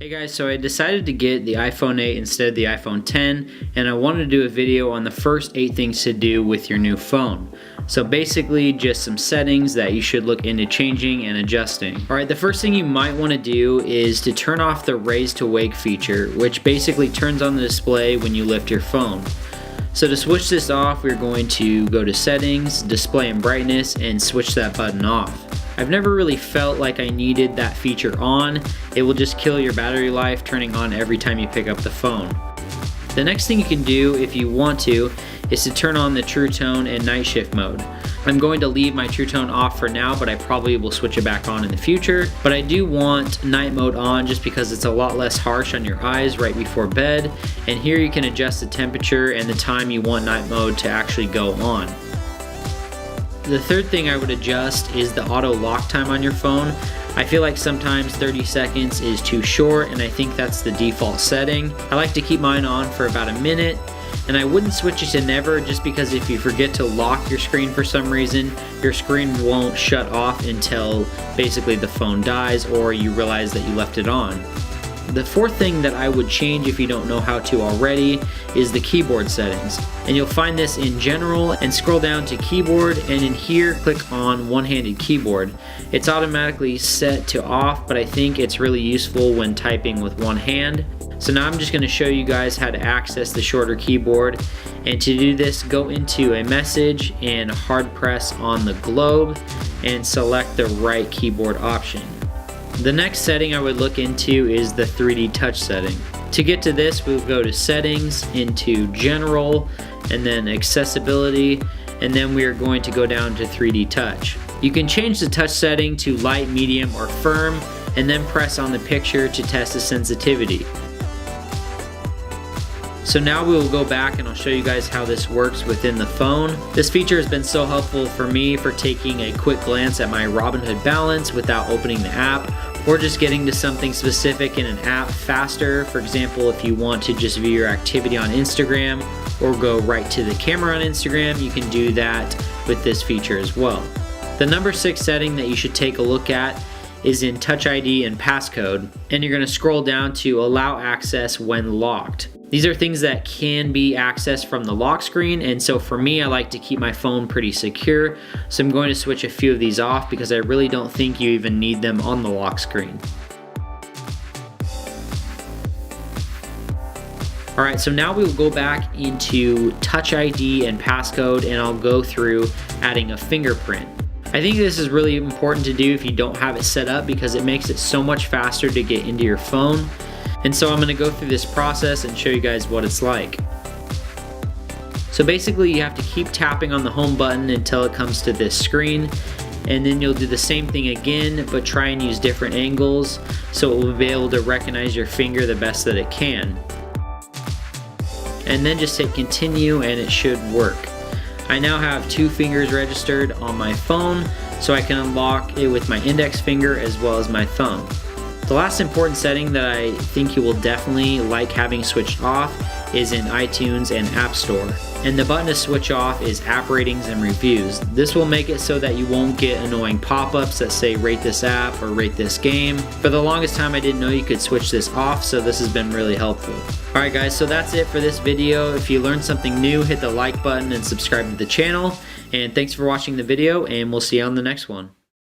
Hey guys, so I decided to get the iPhone 8 instead of the iPhone 10, and I wanted to do a video on the first 8 things to do with your new phone. So basically just some settings that you should look into changing and adjusting. Alright, the first thing you might want to do is to turn off the raise to wake feature, which basically turns on the display when you lift your phone. So to switch this off, we're going to go to settings, display and brightness, and switch that button off. I've never really felt like I needed that feature on. It will just kill your battery life turning on every time you pick up the phone. The next thing you can do if you want to is to turn on the True Tone and Night Shift mode. I'm going to leave my True Tone off for now, but I probably will switch it back on in the future. But I do want night mode on just because it's a lot less harsh on your eyes right before bed. And here you can adjust the temperature and the time you want night mode to actually go on. The third thing I would adjust is the auto lock time on your phone. I feel like sometimes 30 seconds is too short, and I think that's the default setting. I like to keep mine on for about a minute, and I wouldn't switch it to never just because if you forget to lock your screen for some reason, your screen won't shut off until basically the phone dies or you realize that you left it on. The fourth thing that I would change if you don't know how to already is the keyboard settings. And you'll find this in general and scroll down to keyboard, and in here click on one-handed keyboard. It's automatically set to off, but I think it's really useful when typing with one hand. So now I'm just going to show you guys how to access the shorter keyboard. And to do this, go into a message and hard press on the globe and select the right keyboard option. The next setting I would look into is the 3D touch setting. To get to this, we'll go to settings, into general, and then accessibility, and then we are going to go down to 3D touch. You can change the touch setting to light, medium, or firm, and then press on the picture to test the sensitivity. So now we will go back and I'll show you guys how this works within the phone. This feature has been so helpful for me for taking a quick glance at my Robinhood balance without opening the app, or just getting to something specific in an app faster. For example, if you want to just view your activity on Instagram or go right to the camera on Instagram, you can do that with this feature as well. The number 6 setting that you should take a look at is in Touch ID and passcode, and you're going to scroll down to allow access when locked. These are things that can be accessed from the lock screen, and so for me, I like to keep my phone pretty secure, so I'm going to switch a few of these off because I really don't think you even need them on the lock screen. Alright, so now we will go back into Touch ID and passcode, and I'll go through adding a fingerprint. I think this is really important to do if you don't have it set up because it makes it so much faster to get into your phone. And so I'm going to go through this process and show you guys what it's like. So basically you have to keep tapping on the home button until it comes to this screen, and then you'll do the same thing again but try and use different angles so it will be able to recognize your finger the best that it can. And then just hit continue and it should work. I now have 2 fingers registered on my phone, so I can unlock it with my index finger as well as my thumb. The last important setting that I think you will definitely like having switched off is in iTunes and App Store. And the button to switch off is app ratings and reviews. This will make it so that you won't get annoying pop-ups that say rate this app or rate this game. For the longest time I didn't know you could switch this off, so this has been really helpful. Alright guys, so that's it for this video. If you learned something new, hit the like button and subscribe to the channel. And thanks for watching the video, and we'll see you on the next one.